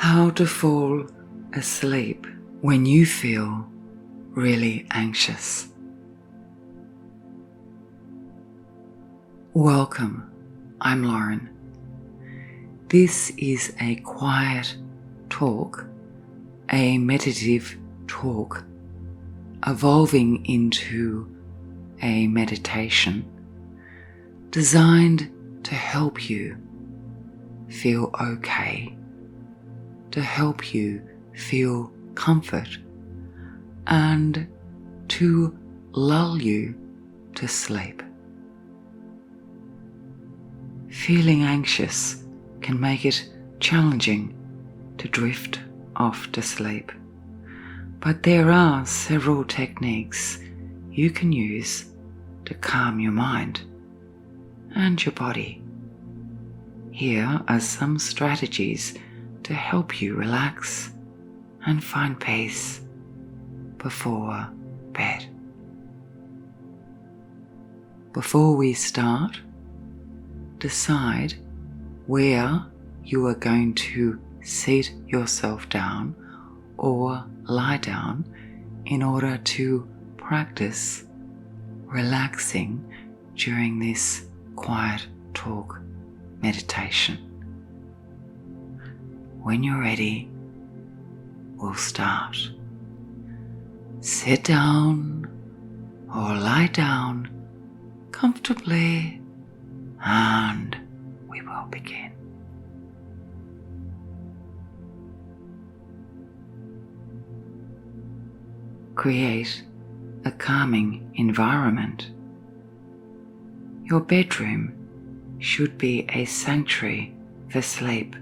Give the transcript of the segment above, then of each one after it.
how to fall asleep when you feel really anxious. Welcome, I'm Lauren. This is a quiet talk, a meditative talk, evolving into a meditation designed to help you feel okay, to help you feel comfort, and to lull you to sleep. Feeling anxious can make it challenging to drift off to sleep, but there are several techniques you can use to calm your mind and your body. Here are some strategies to help you relax and find peace before bed. Before we start, decide where you are going to sit yourself down or lie down in order to practice relaxing during this quiet talk meditation. When you're ready, we'll start. Sit down or lie down comfortably and we will begin. Create a calming environment. Your bedroom should be a sanctuary for sleep.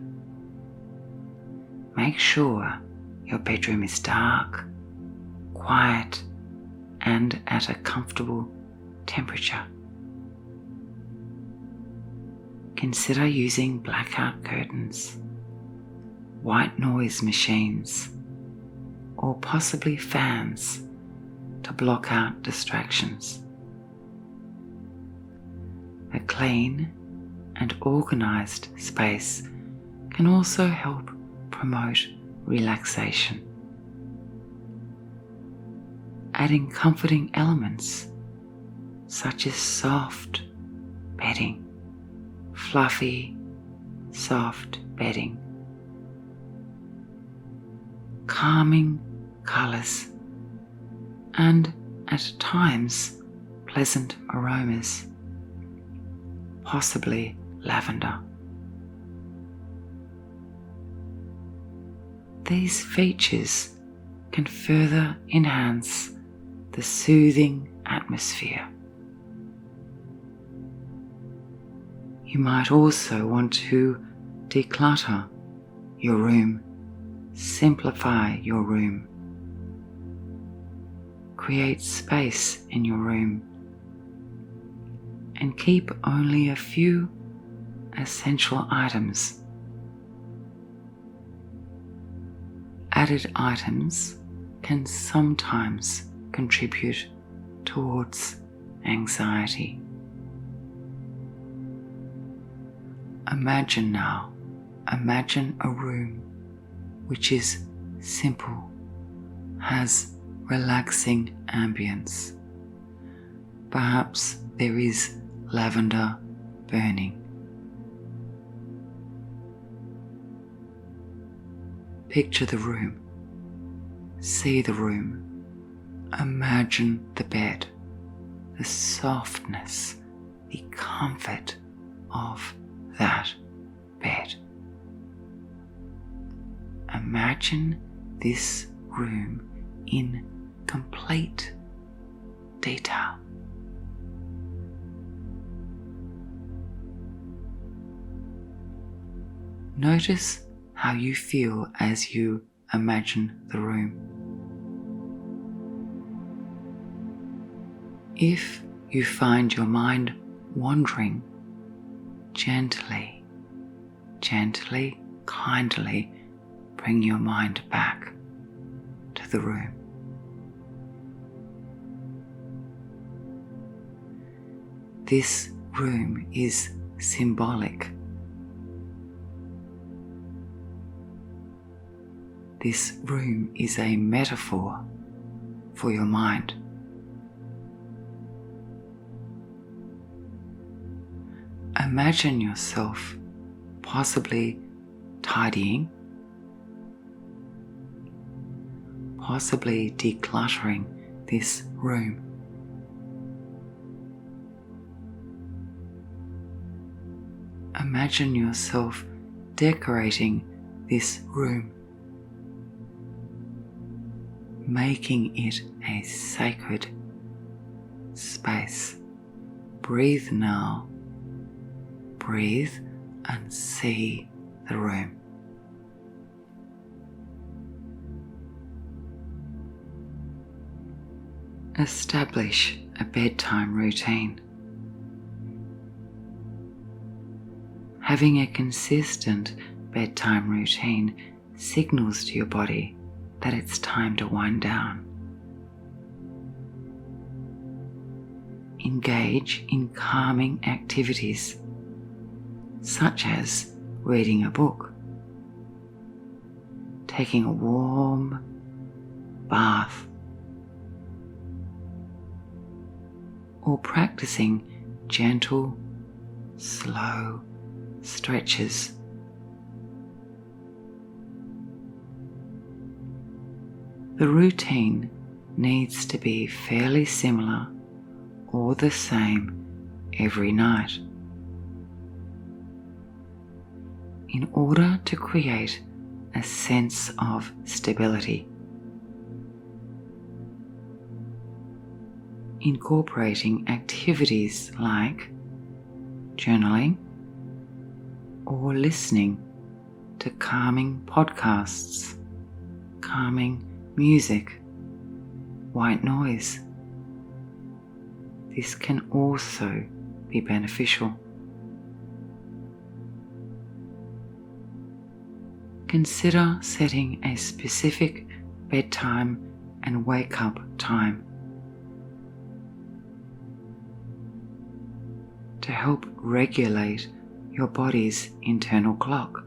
Make sure your bedroom is dark, quiet, and at a comfortable temperature. Consider using blackout curtains, white noise machines, or possibly fans to block out distractions. A clean and organized space can also help promote relaxation. Adding comforting elements such as soft bedding, fluffy, soft bedding, calming colors, and at times pleasant aromas, possibly lavender. These features can further enhance the soothing atmosphere. You might also want to declutter your room, simplify your room, create space in your room, and keep only a few essential items. Added items can sometimes contribute towards anxiety. Imagine a room which is simple, has relaxing ambience. Perhaps there is lavender burning. Picture the room, see the room, imagine the bed, the softness, the comfort of that bed. Imagine this room in complete detail. Notice how you feel as you imagine the room. If you find your mind wandering, gently, kindly bring your mind back to the room. This room is symbolic. this room is a metaphor for your mind. Imagine yourself possibly tidying, possibly decluttering this room. Imagine yourself decorating this room, making it a sacred space. Breathe now. Breathe and see the room. Establish a bedtime routine. Having a consistent bedtime routine signals to your body that it's time to wind down. Engage in calming activities, such as reading a book, taking a warm bath, or practicing gentle, slow stretches. The routine needs to be fairly similar or the same every night in order to create a sense of stability. Incorporating activities like journaling or listening to calming podcasts, calming music, white noise. This can also be beneficial. Consider setting a specific bedtime and wake-up time to help regulate your body's internal clock,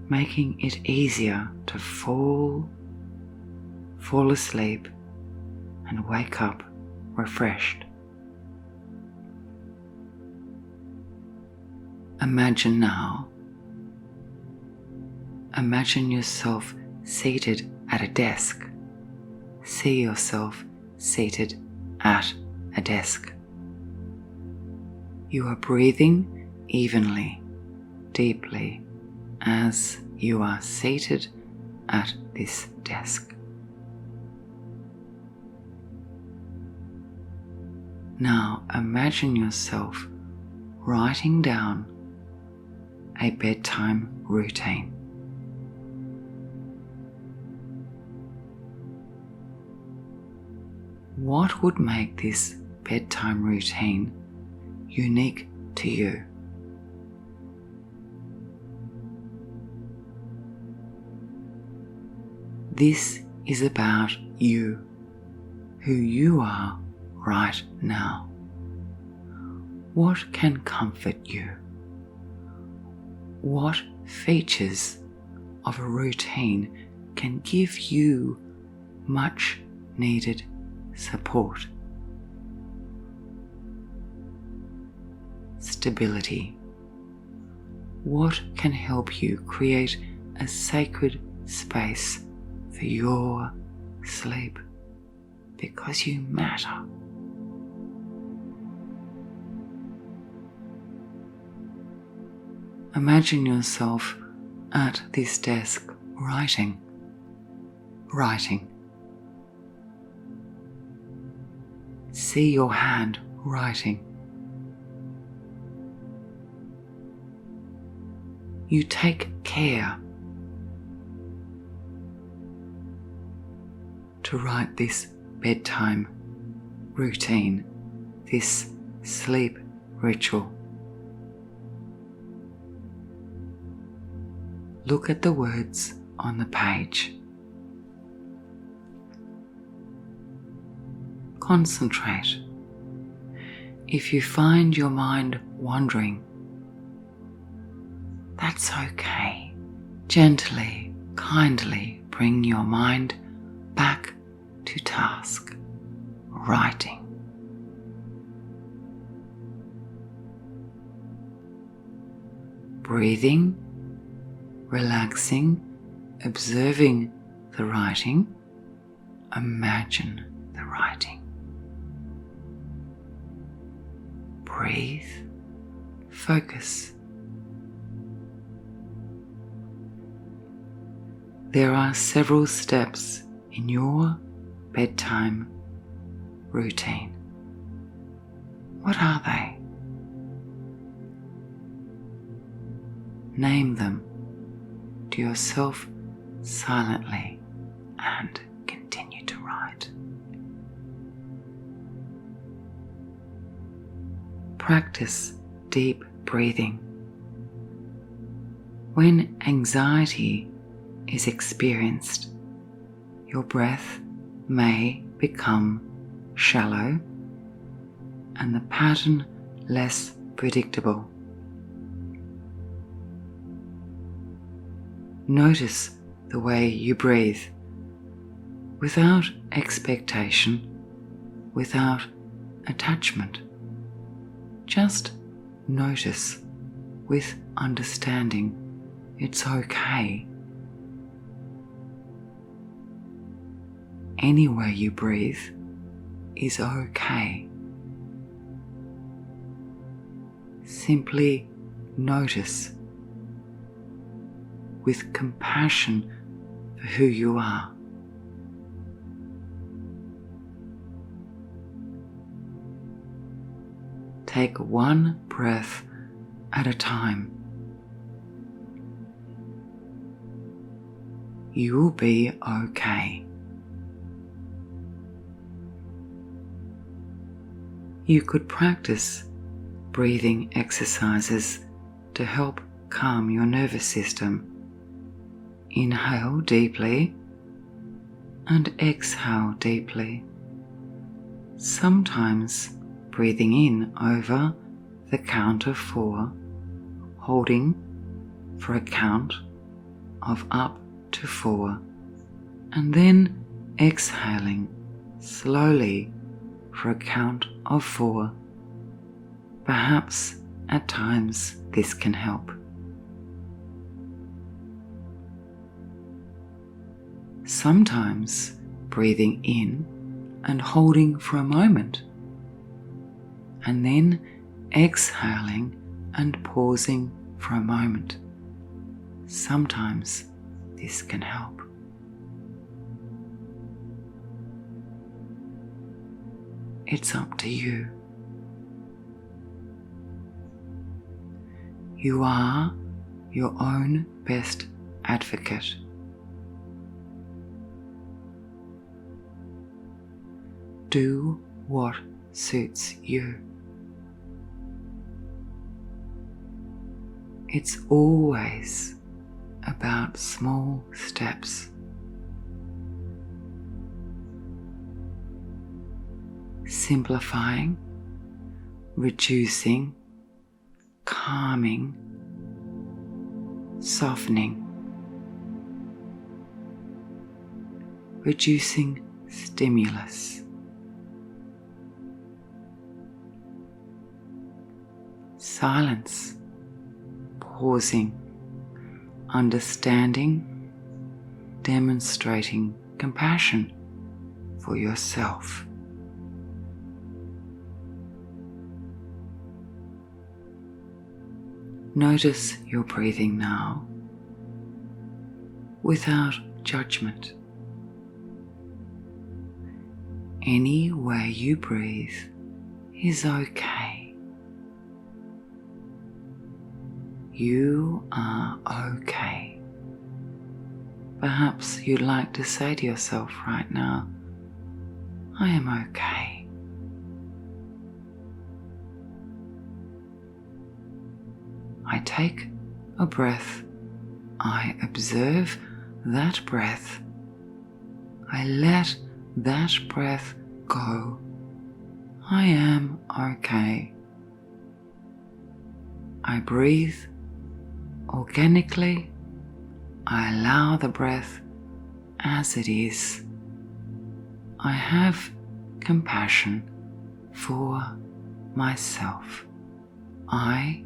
making it easier to fall asleep and wake up refreshed. Imagine yourself seated at a desk. See yourself seated at a desk. You are breathing evenly, deeply, as you are seated at this desk. Now imagine yourself writing down a bedtime routine. What would make this bedtime routine unique to you? This is about you, who you are right now. What can comfort you? What features of a routine can give you much needed support? Stability. What can help you create a sacred space for your sleep? Because you matter. Imagine yourself at this desk writing. See your hand writing. You take care to write this bedtime routine, this sleep ritual. Look at the words on the page. Concentrate. If you find your mind wandering, that's okay. Gently kindly bring your mind back to task, writing. Breathing, relaxing, observing the writing, imagine the writing. Breathe, focus. There are several steps in your bedtime routine. What are they? Name them to yourself silently and continue to write. Practice deep breathing. When anxiety is experienced, your breath may become shallow and the pattern less predictable. Notice the way you breathe, without expectation, without attachment. Just notice with understanding it's okay. Any way you breathe is okay. Simply notice with compassion for who you are. Take one breath at a time. You will be okay. You could practice breathing exercises to help calm your nervous system. Inhale deeply and exhale deeply. Sometimes breathing in over the count of 4, holding for a count of up to 4, and then exhaling slowly for a count of 4. Perhaps at times this can help. Sometimes breathing in and holding for a moment, and then exhaling and pausing for a moment. Sometimes this can help. It's up to you. You are your own best advocate. Do what suits you. It's always about small steps. Simplifying, reducing, calming, softening, reducing stimulus, silence, pausing, understanding, demonstrating compassion for yourself. Notice your breathing now without judgment. Any way you breathe is okay. You are okay. Perhaps you'd like to say to yourself right now, I am okay. I take a breath. I observe that breath. I let that breath go. I am okay. I breathe organically, I allow the breath as it is. I have compassion for myself. I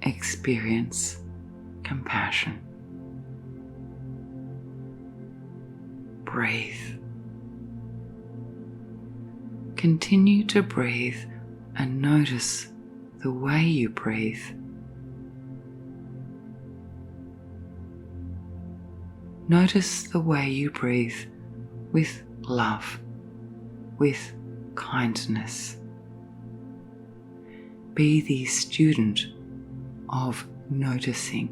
experience compassion. Breathe. Continue to breathe and notice the way you breathe. Notice the way you breathe with love, with kindness. Be the student of noticing.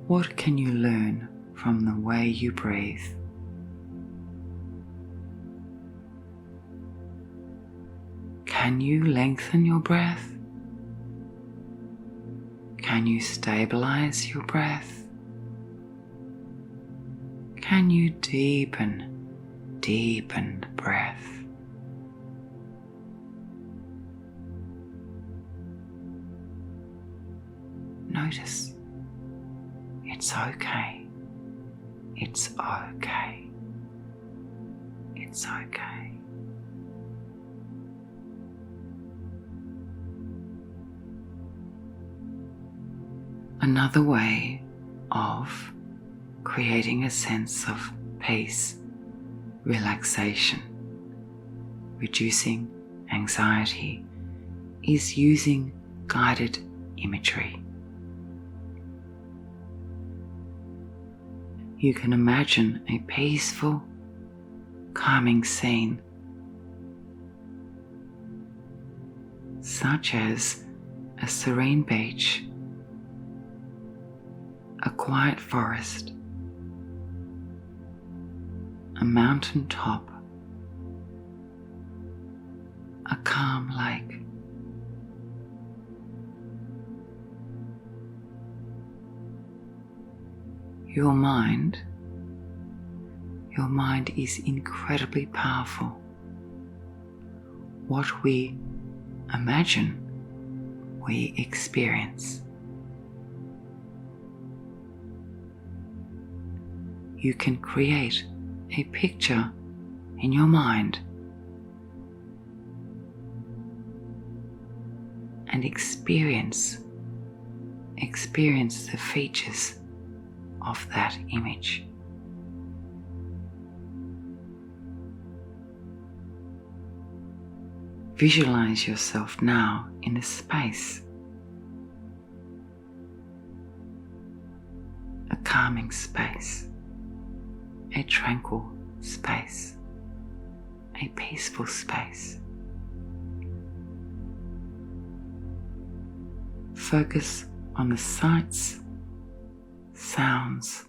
What can you learn from the way you breathe? Can you lengthen your breath? Can you stabilize your breath? Can you deepen the breath? Notice. It's okay. It's okay. It's okay. Another way of creating a sense of peace, relaxation, reducing anxiety is using guided imagery. You can imagine a peaceful, calming scene, such as a serene beach, a quiet forest, a mountain top, a calm lake. Your mind is incredibly powerful. What we imagine, we experience. You can create a picture in your mind and experience the features of that image. Visualize yourself now in a space, a calming space, a tranquil space, a peaceful space. Focus on the sights, sounds,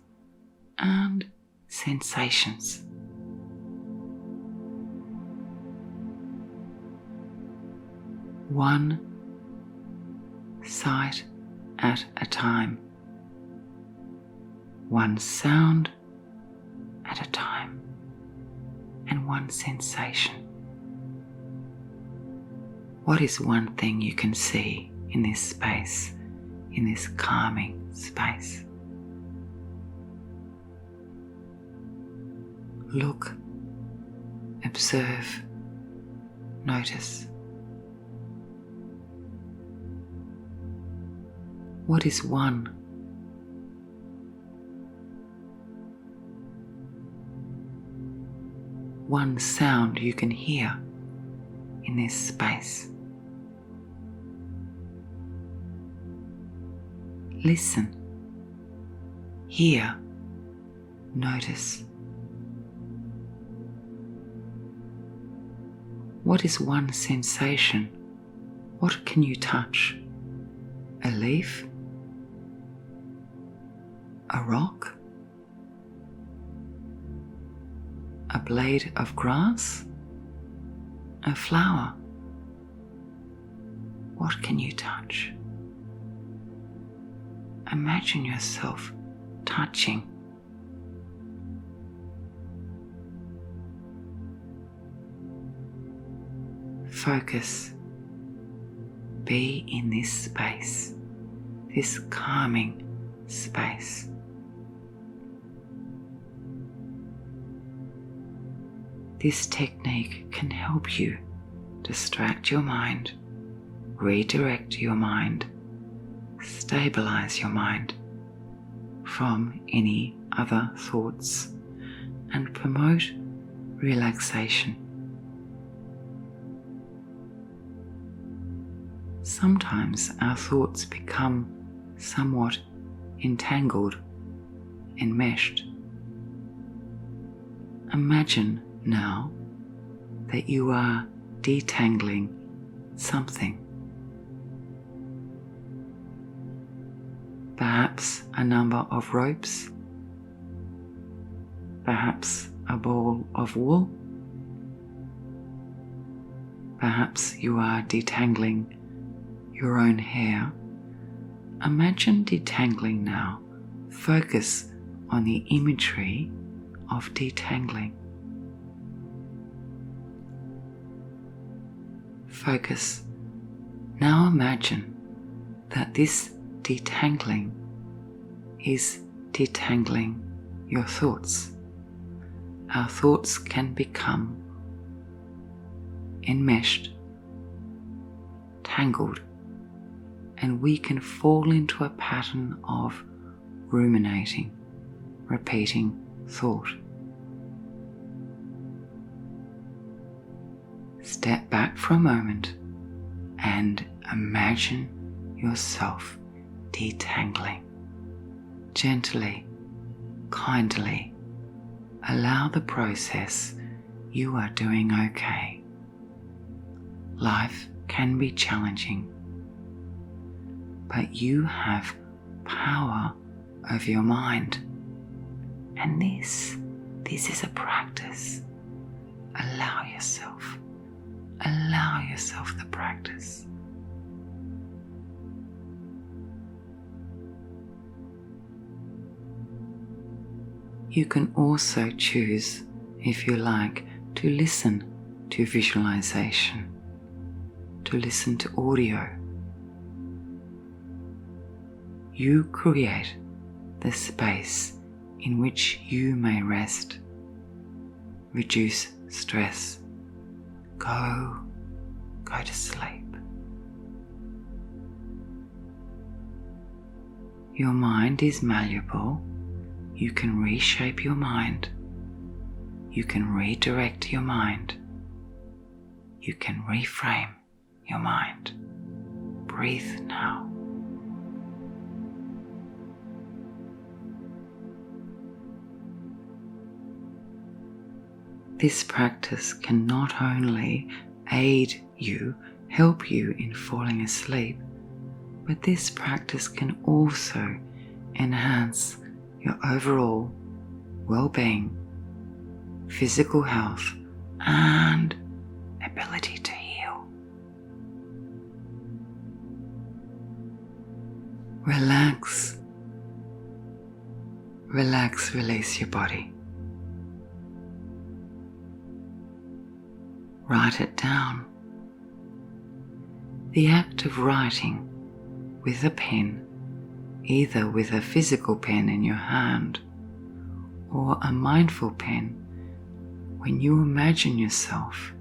and sensations. One sight at a time, one sound at a time, and one sensation. What is one thing you can see in this space, in this calming space? Look, observe, notice. What is one sound you can hear in this space? Listen, hear, notice. What is one sensation? What can you touch? A leaf? A rock? A blade of grass? A flower? What can you touch? Imagine yourself touching. Focus. Be in this space, this calming, space. This technique can help you distract your mind, redirect your mind, stabilize your mind from any other thoughts, and promote relaxation. Sometimes our thoughts become somewhat entangled, enmeshed. Imagine now that you are detangling something. Perhaps a number of ropes, perhaps a ball of wool, perhaps you are detangling your own hair. Imagine detangling now. Focus on the imagery of detangling. Focus. Now imagine that this detangling is detangling your thoughts. Our thoughts can become enmeshed, tangled, and we can fall into a pattern of ruminating, repeating thought. Step back for a moment and imagine yourself detangling. Gently, kindly, allow the process. You are doing okay. Life can be challenging, but you have power over your mind. And this is a practice. Allow yourself the practice. You can also choose, if you like, to listen to visualization, to listen to audio. You create the space in which you may rest, reduce stress, go to sleep. Your mind is malleable. You can reshape your mind. You can redirect your mind. You can reframe your mind. Breathe now. This practice can not only aid you, help you in falling asleep, but this practice can also enhance your overall well-being, physical health, and ability to heal. Relax. Relax, release your body. Write it down. The act of writing with a pen, either with a physical pen in your hand or a mindful pen, when you imagine yourself,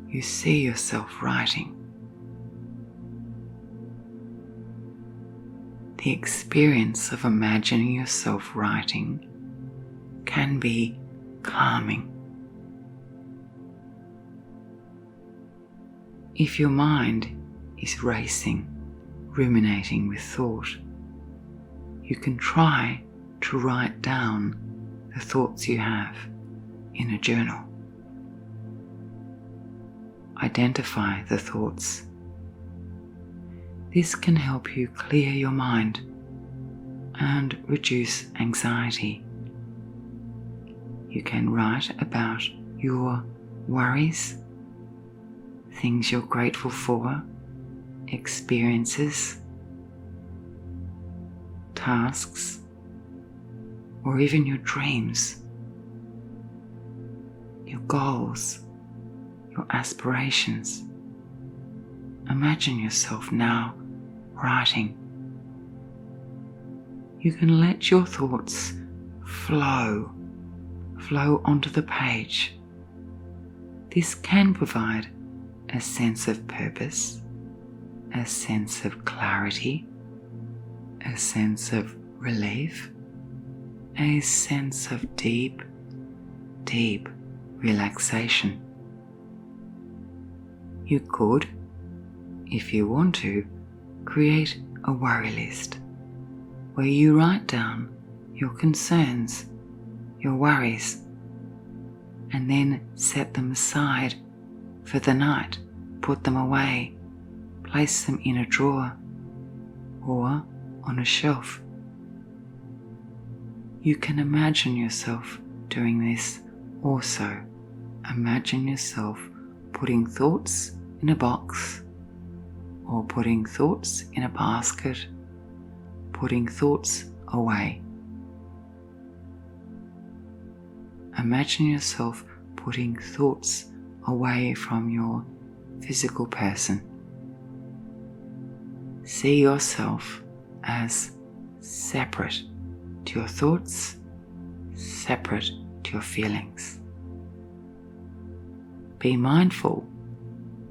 you see yourself writing. The experience of imagining yourself writing can be calming. If your mind is racing, ruminating with thought, you can try to write down the thoughts you have in a journal. Identify the thoughts. This can help you clear your mind and reduce anxiety. You can write about your worries, things you're grateful for, experiences, tasks, or even your dreams, your goals, your aspirations. Imagine yourself now writing. you can let your thoughts flow onto the page. This can provide a sense of purpose, a sense of clarity, a sense of relief, a sense of deep relaxation. You could, if you want to, create a worry list where you write down your concerns, your worries, and then set them aside for the night. Put them away, place them in a drawer or on a shelf. You can imagine yourself doing this also. Imagine yourself putting thoughts in a box, or putting thoughts in a basket, putting thoughts away. Imagine yourself putting thoughts away from your physical person. See yourself as separate to your thoughts, separate to your feelings. Be mindful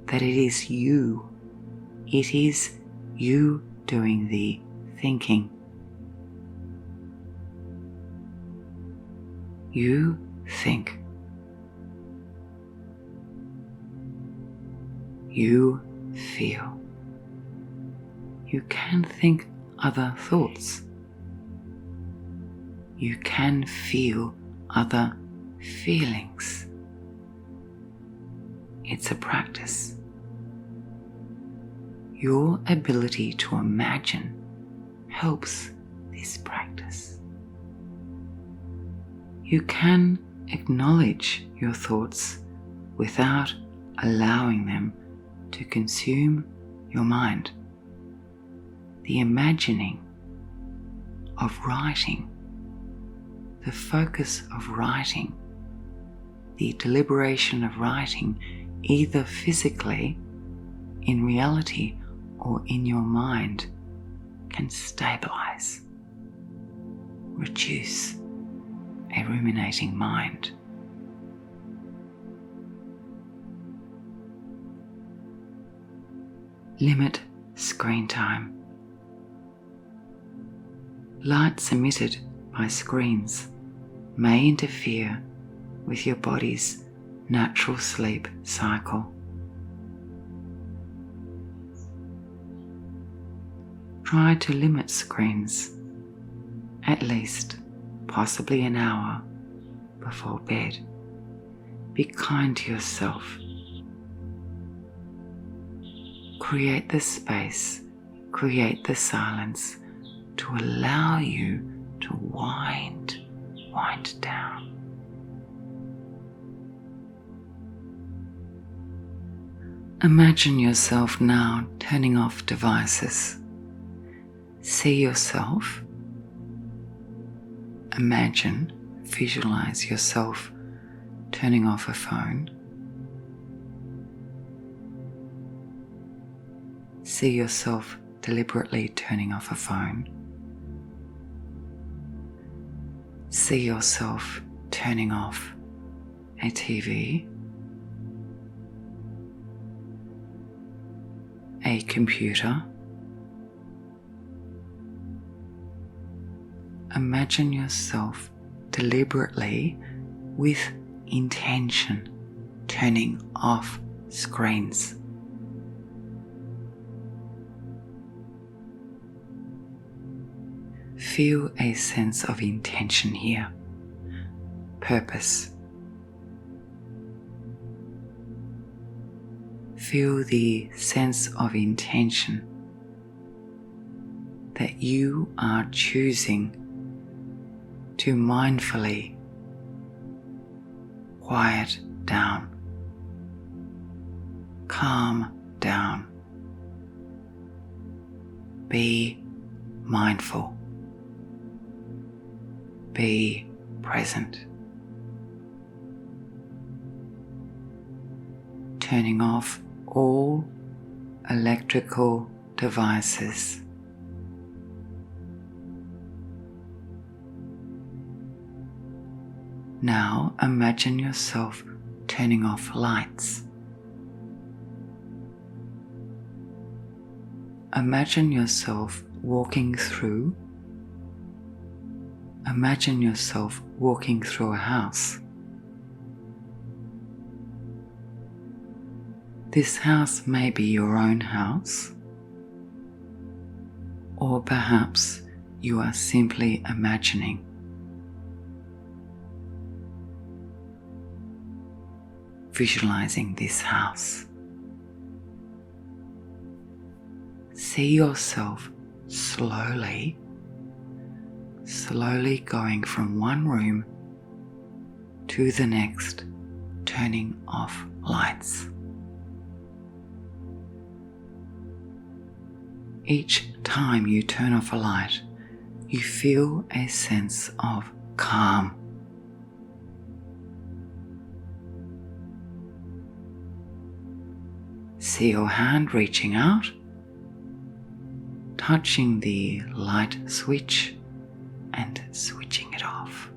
that it is you doing the thinking. You think. You feel. You can think other thoughts. You can feel other feelings. It's a practice. Your ability to imagine helps this practice. You can acknowledge your thoughts without allowing them to consume your mind. The imagining of writing, the focus of writing, the deliberation of writing, either physically, in reality, or in your mind, can stabilize, reduce a ruminating mind. Limit screen time. Lights emitted by screens may interfere with your body's natural sleep cycle. Try to limit screens at least possibly an hour before bed. Be kind to yourself. Create the space, create the silence to allow you to wind down. Imagine yourself now turning off devices. See yourself. Imagine, visualize yourself turning off a phone. See yourself deliberately turning off a phone. See yourself turning off a TV, a computer. Imagine yourself deliberately, with intention, turning off screens. Feel a sense of intention here, purpose. Feel the sense of intention that you are choosing to mindfully quiet down, calm down, be mindful, be present. Turning off all electrical devices. Now imagine yourself turning off lights. Imagine yourself walking through a house. This house may be your own house, or perhaps you are simply imagining. Visualizing this house. See yourself slowly going from one room to the next, turning off lights. Each time you turn off a light, you feel a sense of calm. See your hand reaching out, touching the light switch and switching it off.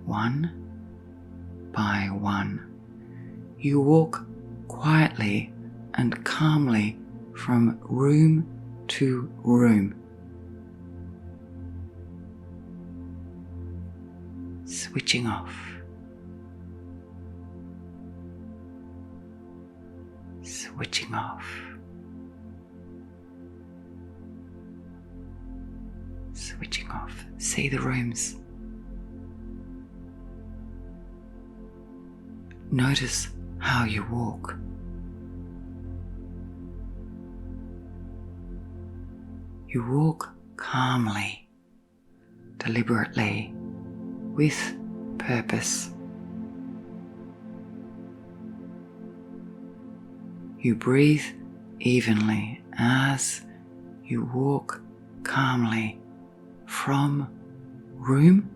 One by one, you walk quietly and calmly from room to room, switching off, switching off, switching off. See the rooms. Notice how you walk. You walk calmly, deliberately, with purpose. You breathe evenly as you walk calmly from room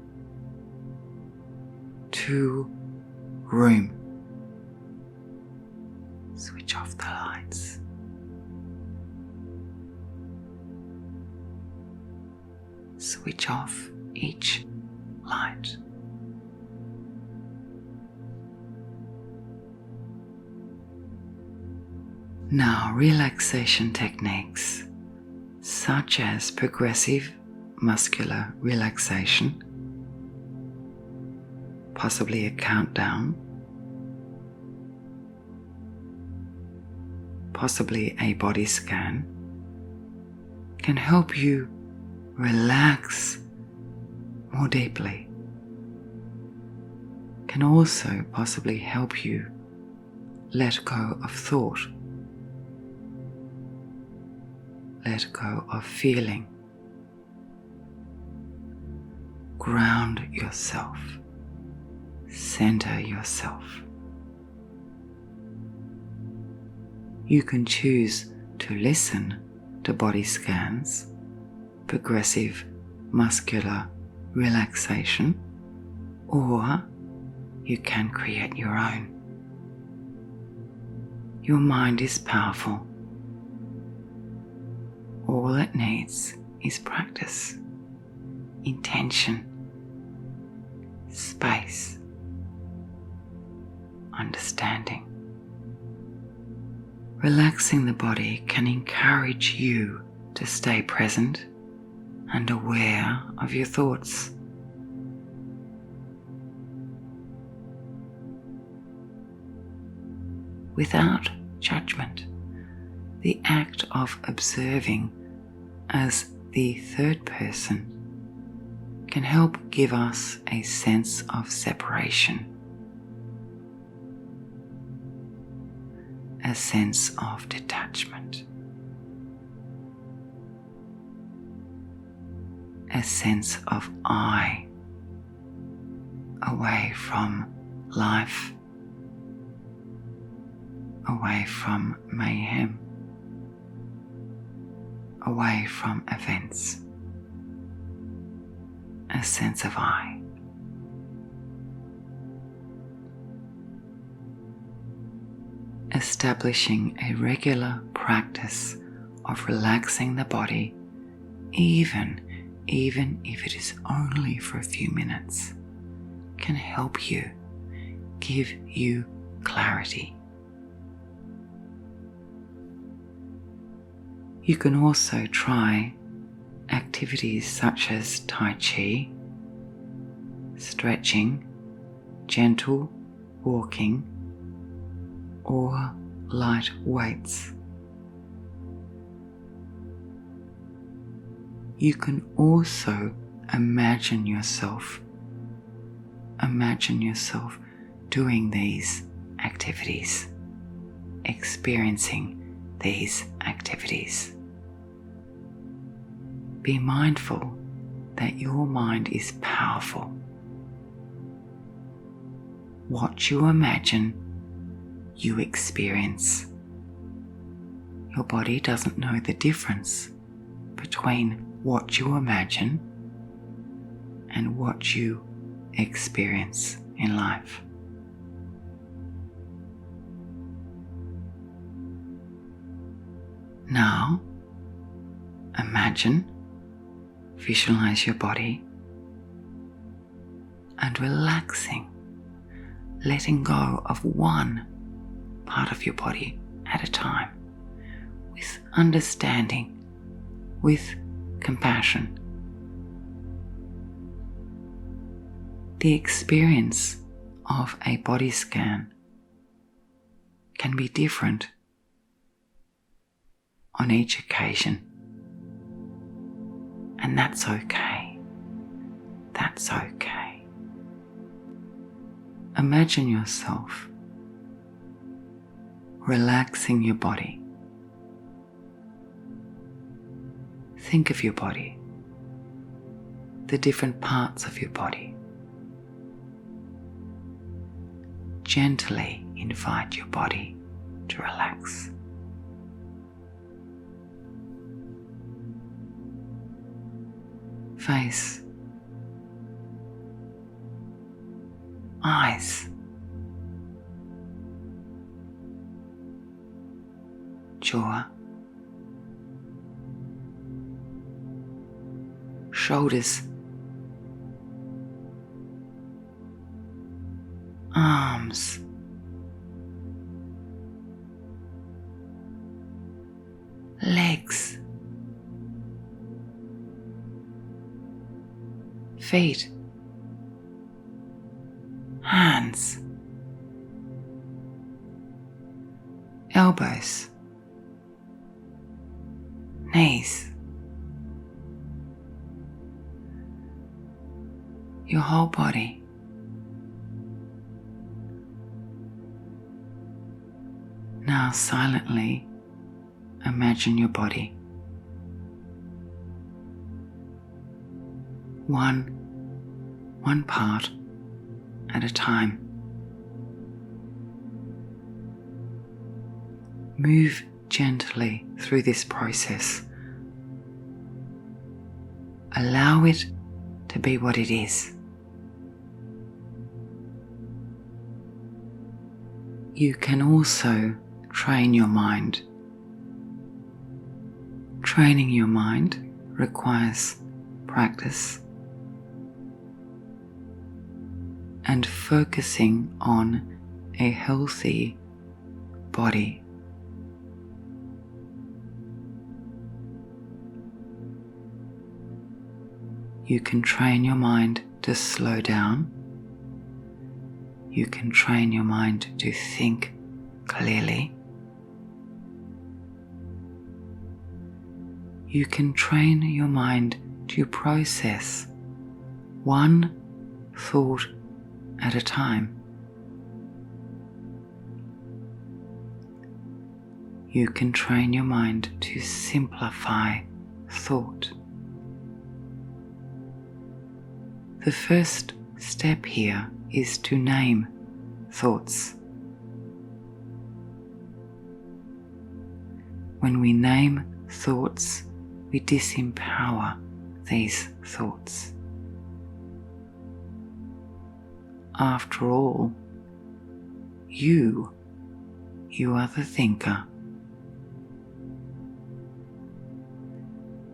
to room. Switch off the lights. Switch off each light. Now, relaxation techniques such as progressive muscular relaxation, possibly a countdown, possibly a body scan, can help you relax more deeply, can also possibly help you let go of thought, let go of feeling, ground yourself, center yourself. You can choose to listen to body scans, progressive muscular relaxation, or you can create your own. Your mind is powerful. All it needs is practice, intention, space, understanding. Relaxing the body can encourage you to stay present and aware of your thoughts. Without judgment, the act of observing as the third person can help give us a sense of separation, a sense of detachment, a sense of I, away from life, away from mayhem, away from events, a sense of I. Establishing a regular practice of relaxing the body even if it is only for a few minutes, can help you, give you clarity. You can also try activities such as Tai Chi, stretching, gentle walking, or light weights. You can also imagine yourself doing these activities, experiencing these activities. Be mindful that your mind is powerful. What you imagine, you experience. Your body doesn't know the difference between what you imagine and what you experience in life. Now, visualize your body and relaxing, letting go of one part of your body at a time, with understanding, with compassion. The experience of a body scan can be different on each occasion, and that's okay. That's okay. Imagine yourself relaxing your body. Think of your body, the different parts of your body. Gently invite your body to relax. Face, eyes, jaw, shoulders, arms, legs, feet, hands, elbows, knees, your whole body. Now silently imagine your body. One part at a time. Move gently through this process. Allow it to be what it is. You can also train your mind. Training your mind requires practice and focusing on a healthy body. You can train your mind to slow down. You can train your mind to think clearly. You can train your mind to process one thought at a time. You can train your mind to simplify thought. The first step here is to name thoughts. When we name thoughts, we disempower these thoughts. After all, you are the thinker.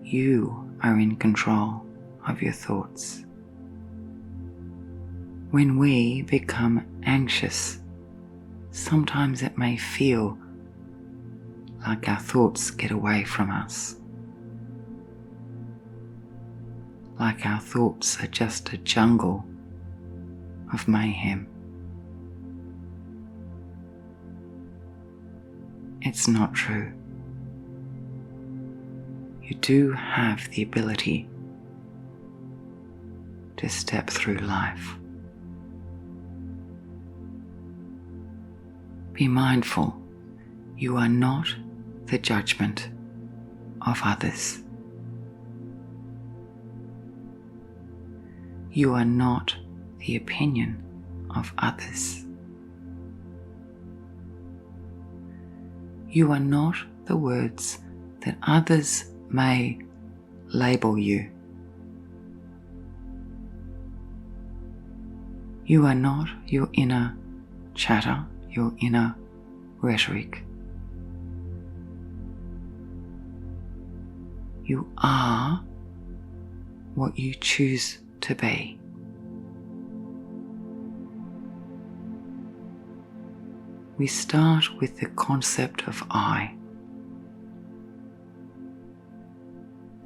You are in control of your thoughts. When we become anxious, sometimes it may feel like our thoughts get away from us, like our thoughts are just a jungle of mayhem. It's not true. You do have the ability to step through life. Be mindful, you are not the judgment of others. You are not the opinion of others. You are not the words that others may label you. You are not your inner chatter, your inner rhetoric. You are what you choose to be. We start with the concept of I.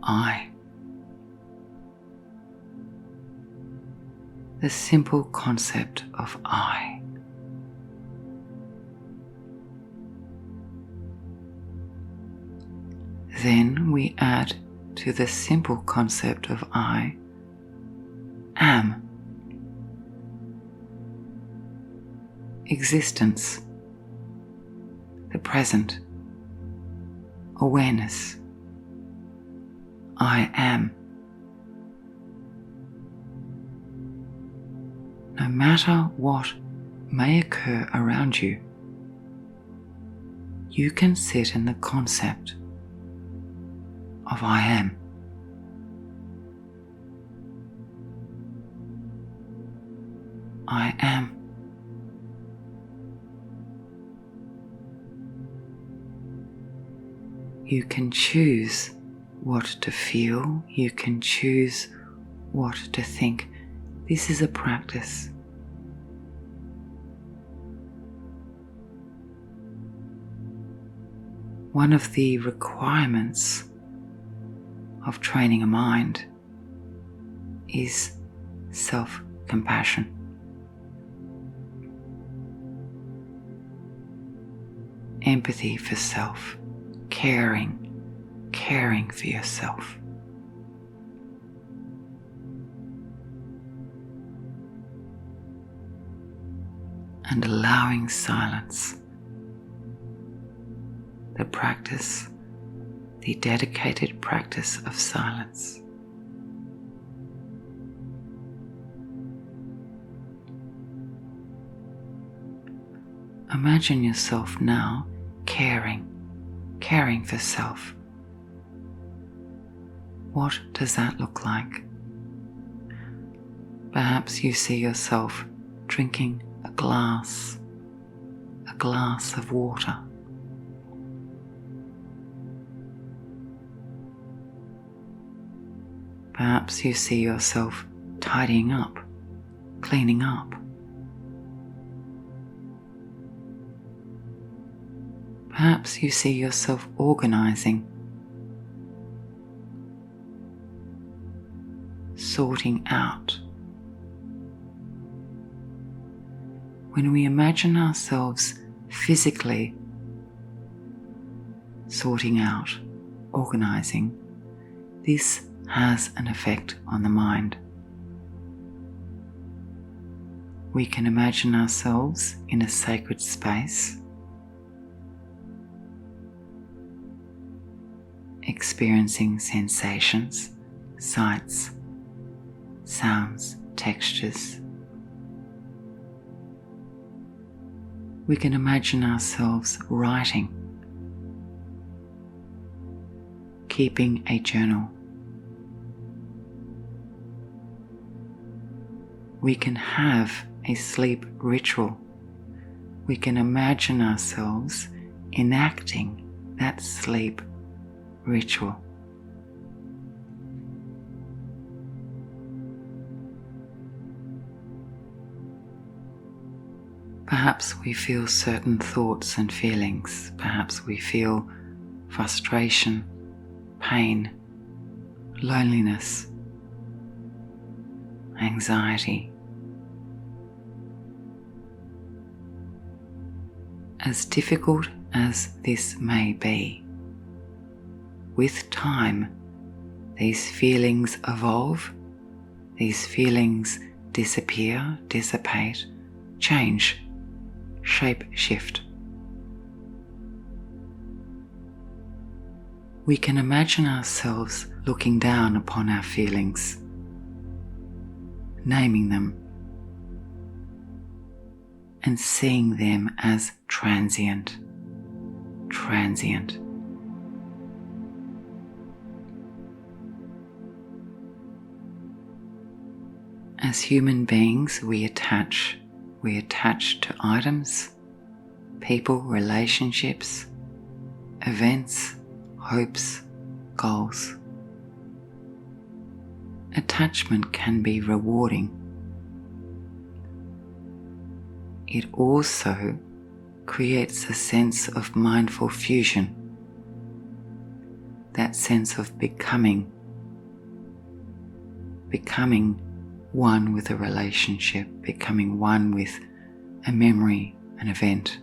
I. The simple concept of I. Then we add to the simple concept of I, am. Existence. The present. Awareness. I am. No matter what may occur around you, you can sit in the concept of I am. I am. You can choose what to feel, you can choose what to think. This is a practice. One of the requirements of training a mind is self-compassion. Empathy for self, caring for yourself. And allowing silence, the practice, the dedicated practice of silence. Imagine yourself now caring for self. What does that look like? Perhaps you see yourself drinking a glass of water. Perhaps you see yourself tidying up, cleaning up. Perhaps you see yourself organizing, sorting out. When we imagine ourselves physically sorting out, organizing, this has an effect on the mind. We can imagine ourselves in a sacred space, experiencing sensations, sights, sounds, textures. We can imagine ourselves writing, keeping a journal. We can have a sleep ritual. We can imagine ourselves enacting that sleep ritual. Perhaps we feel certain thoughts and feelings. Perhaps we feel frustration, pain, loneliness, anxiety. As difficult as this may be, with time, these feelings evolve, these feelings disappear, dissipate, change, shape shift. We can imagine ourselves looking down upon our feelings, naming them, and seeing them as transient. As human beings, we attach to items, people, relationships, events, hopes, goals. Attachment can be rewarding. It also creates a sense of mindful fusion, that sense of becoming one with a relationship, becoming one with a memory, an event.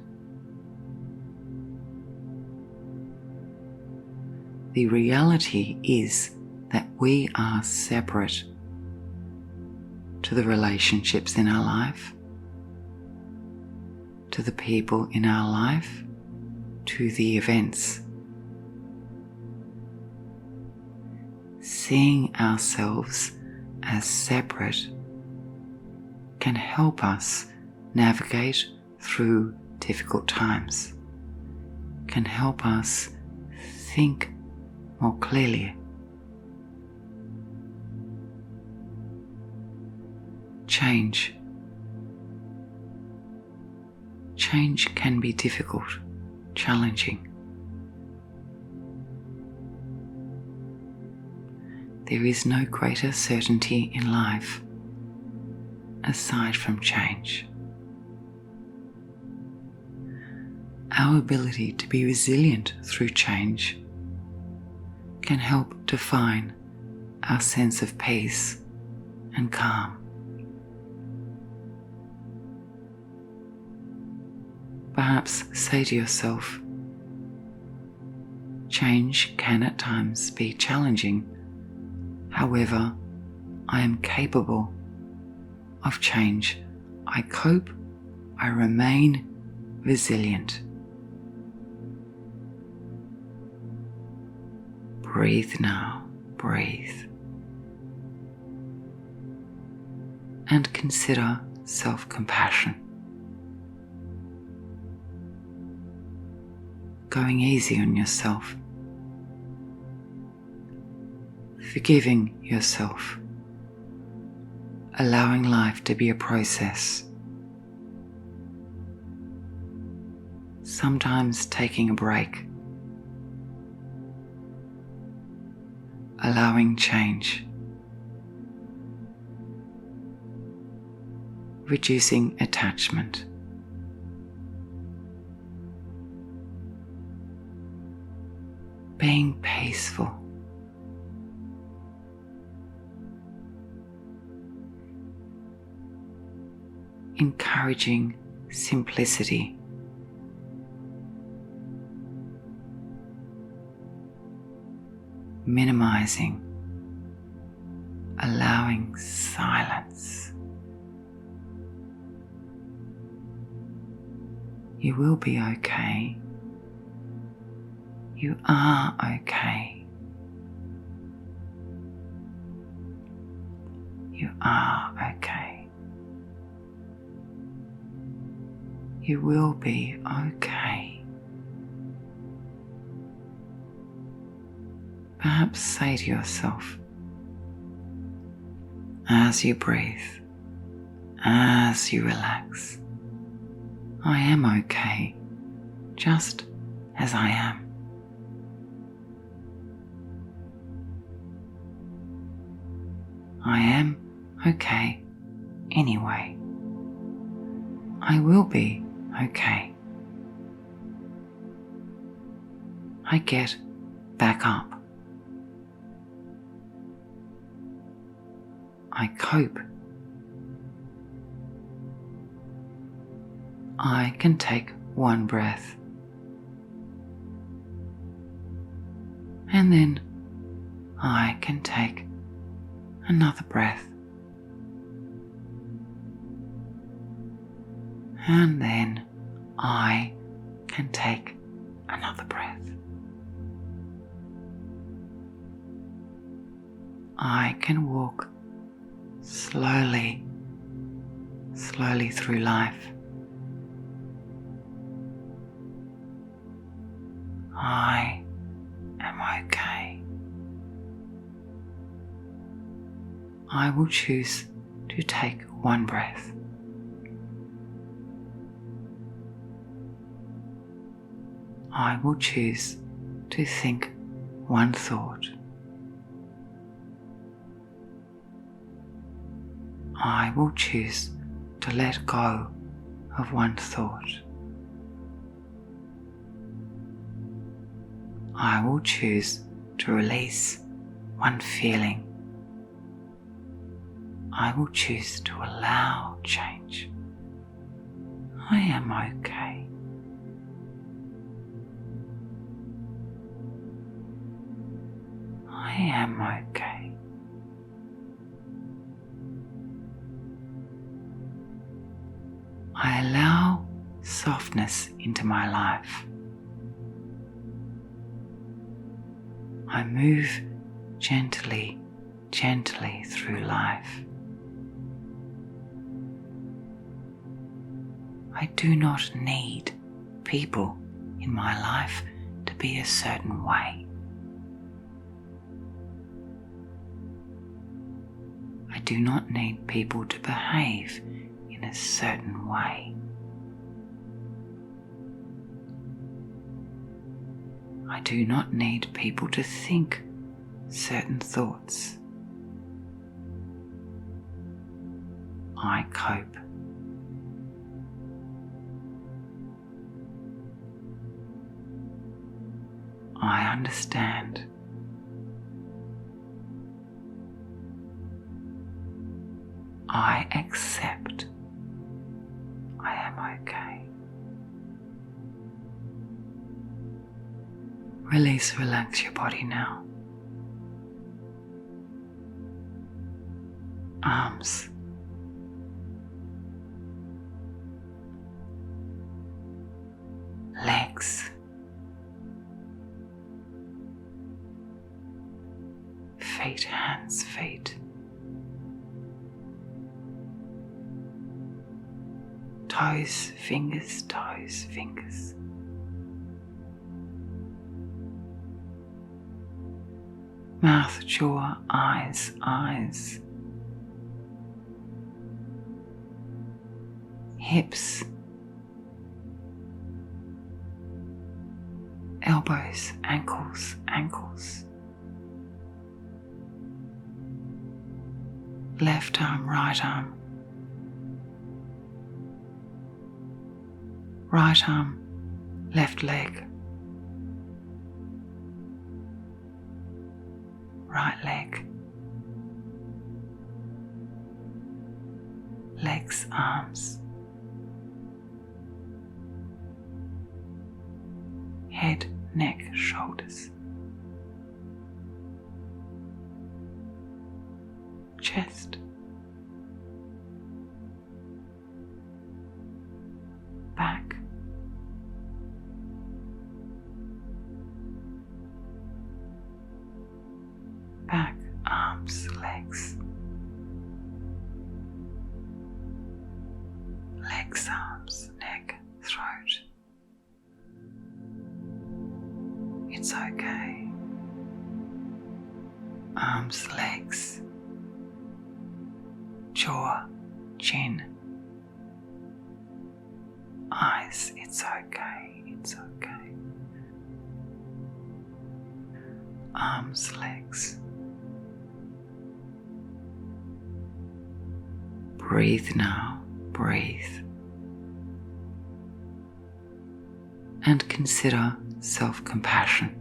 The reality is that we are separate to the relationships in our life, to the people in our life, to the events. Seeing ourselves as separate can help us navigate through difficult times, can help us think more clearly. Change can be difficult, challenging. There is no greater certainty in life aside from change. Our ability to be resilient through change can help define our sense of peace and calm. Perhaps say to yourself, change can at times be challenging. However, I am capable of change. I cope. I remain resilient. Breathe now. Breathe. And consider self-compassion. Going easy on yourself. Forgiving yourself, allowing life to be a process, sometimes taking a break, allowing change, reducing attachment, being peaceful, encouraging simplicity, minimizing, allowing silence. You will be okay. You are okay. You are okay. You will be okay. Perhaps say to yourself, as you breathe, as you relax, I am okay, just as I am. I am okay anyway. I will be okay. I get back up. I cope. I can take one breath. And then I can take another breath. And then I can take another breath. I can walk slowly through life. I am okay. I will choose to take one breath. I will choose to think one thought. I will choose to let go of one thought. I will choose to release one feeling. I will choose to allow change. I am okay. I am okay. I allow softness into my life. I move gently through life. I do not need people in my life to be a certain way. I do not need people to behave in a certain way. I do not need people to think certain thoughts. I cope. I understand. I accept. I am okay. Release, relax your body now. Arms. Legs. Feet, hands, feet. Toes, fingers, toes, fingers. Mouth, jaw, eyes, eyes. Hips. Elbows, ankles, ankles. Left arm, right arm. Right arm, left leg. Right leg. Legs, arms. Head, neck, shoulders. Chest. Back. Back, arms, legs. Legs, arms, neck, throat. It's okay. Arms, legs. Jaw, chin. Eyes, it's okay, it's okay. Arms, legs. Breathe now, breathe. and consider self-compassion.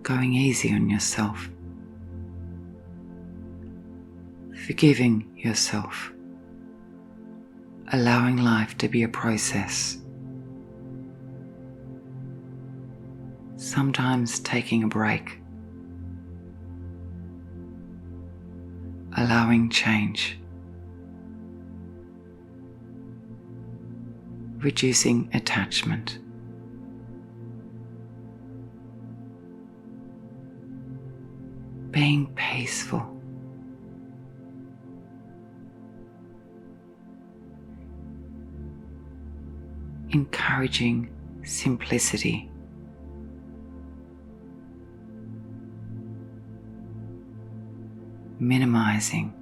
Going easy on yourself, forgiving yourself, allowing life to be a process. Sometimes taking a break, allowing change, reducing attachment, being peaceful, encouraging simplicity, minimizing,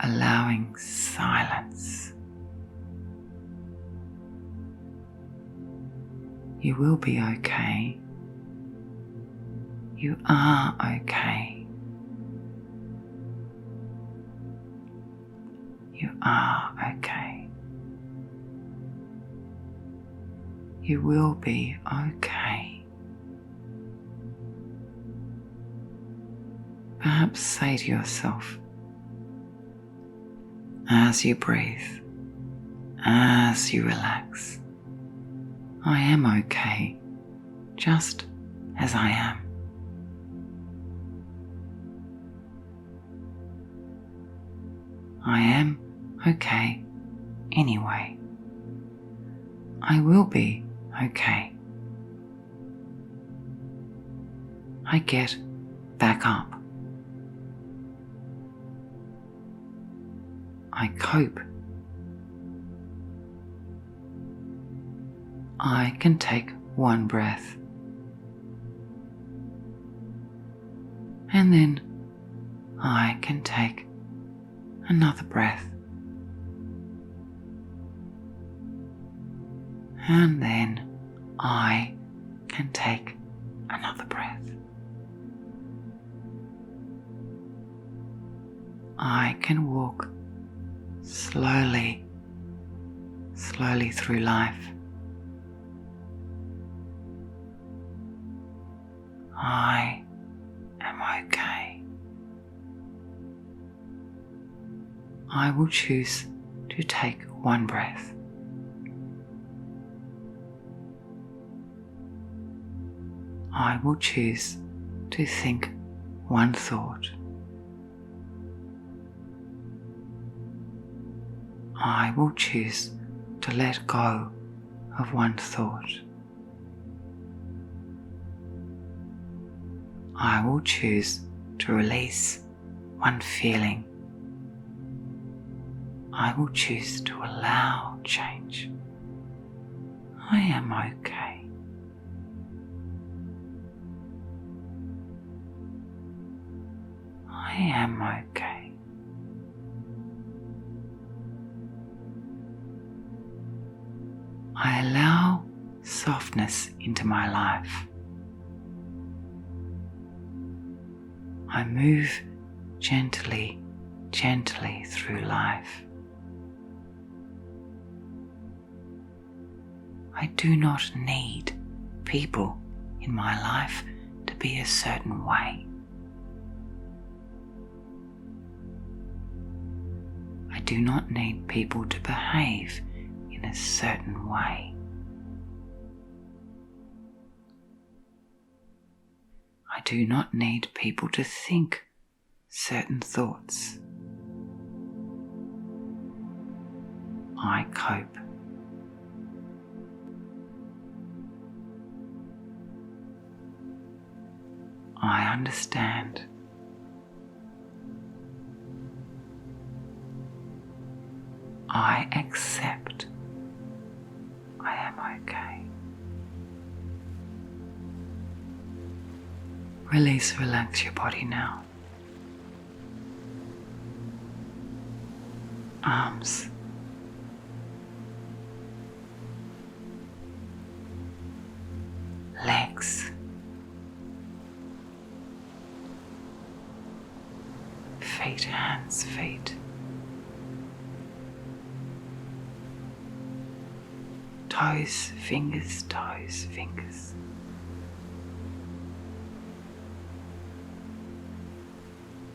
allowing silence. You will be okay. You are okay. You are okay. You will be okay. Perhaps say to yourself, as you breathe, as you relax, I am okay, just as I am. I am okay anyway. I will be okay. I get back up. I cope. I can take one breath. And then I can take another breath. And then I can take another breath. I can walk slowly through life. I am okay. I will choose to take one breath. I will choose to think one thought. I will choose to let go of one thought. I will choose to release one feeling. I will choose to allow change. I am okay. I am okay. I allow softness into my life. I move gently through life. I do not need people in my life to be a certain way. I do not need people to behave in a certain way. I do not need people to think certain thoughts. I cope. I understand. I accept. I am okay. Release, relax your body now. Arms. Legs. Feet, hands, feet. toes, fingers,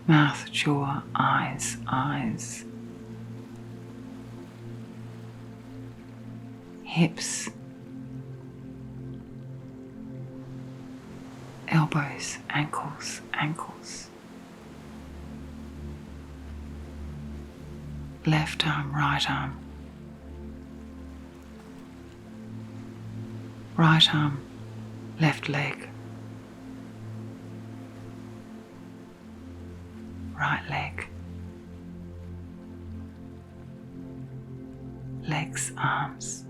mouth, jaw, eyes, hips, elbows, ankles, left arm, right arm, left leg, right leg, legs, arms,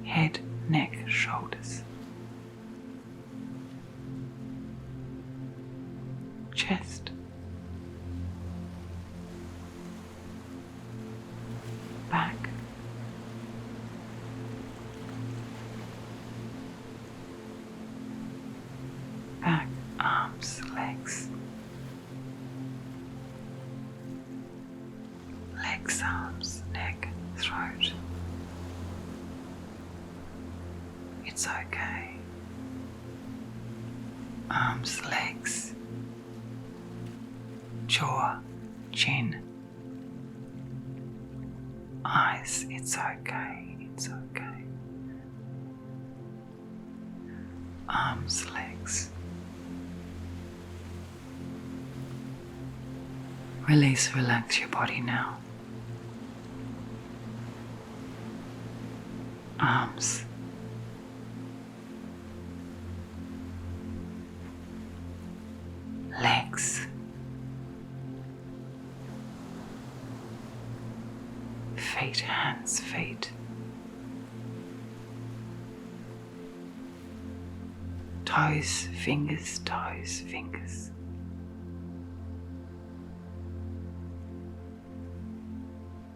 head, neck, shoulders, chest, back, arms, legs, arms, neck, throat. It's okay. Arms, legs, jaw, chin, eyes. It's okay. Arms, legs. Release, relax your body now. Arms, legs, feet, hands, feet, toes, fingers,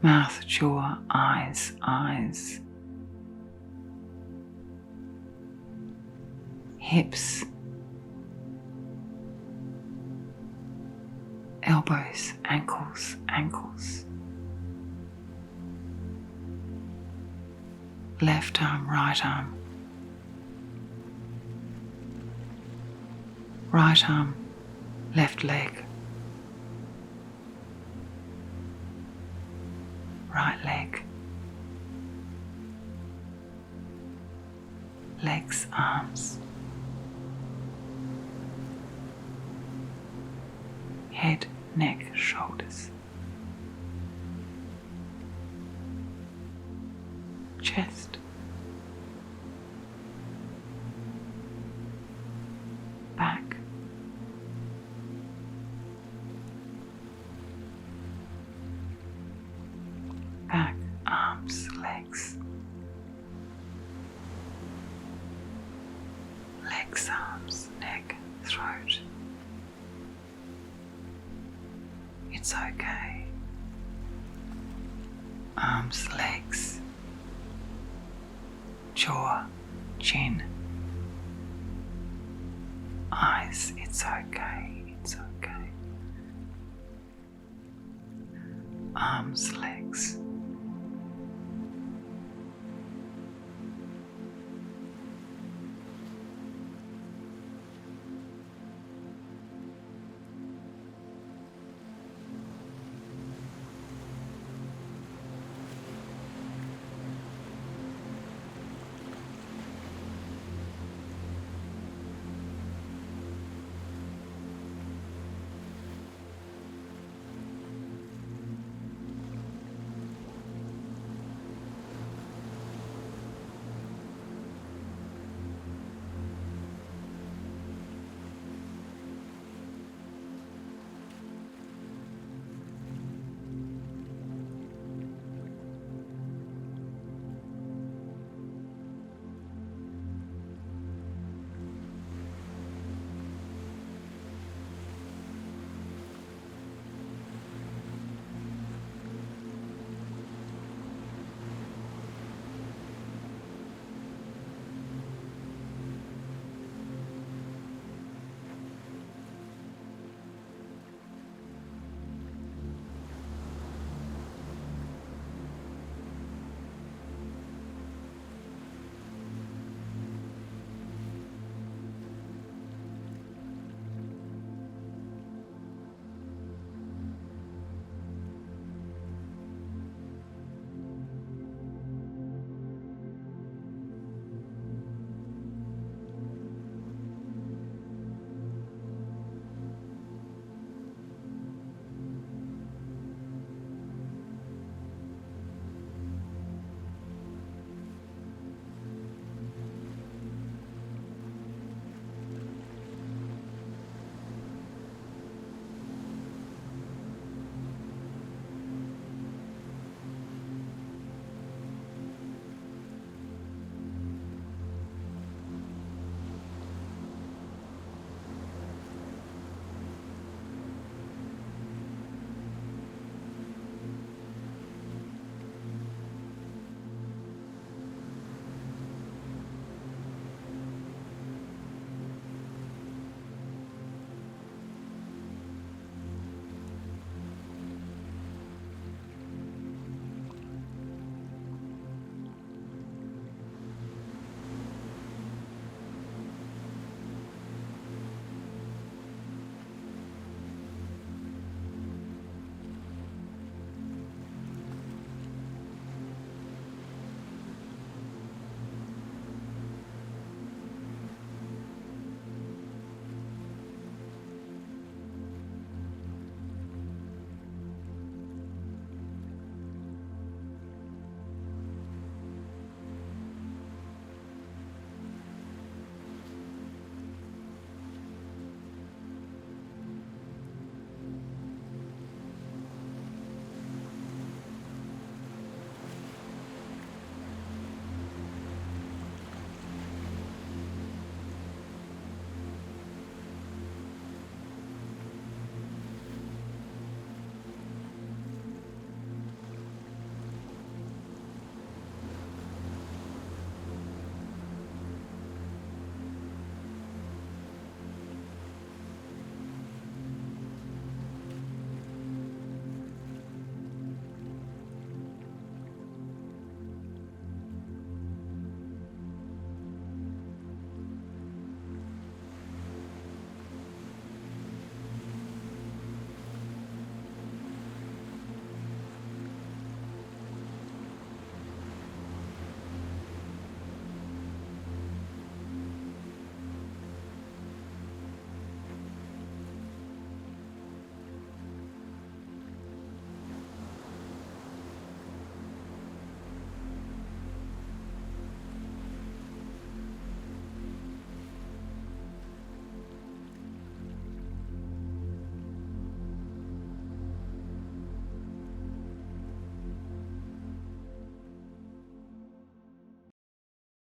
mouth, jaw, eyes, hips, elbows, ankles, left arm, right arm, left leg, right leg, legs, arms, head, neck, shoulders, chest, back, arms, legs, arms, neck, throat. It's okay. Arms, legs, jaw, chin, eyes. It's okay. Arms, legs,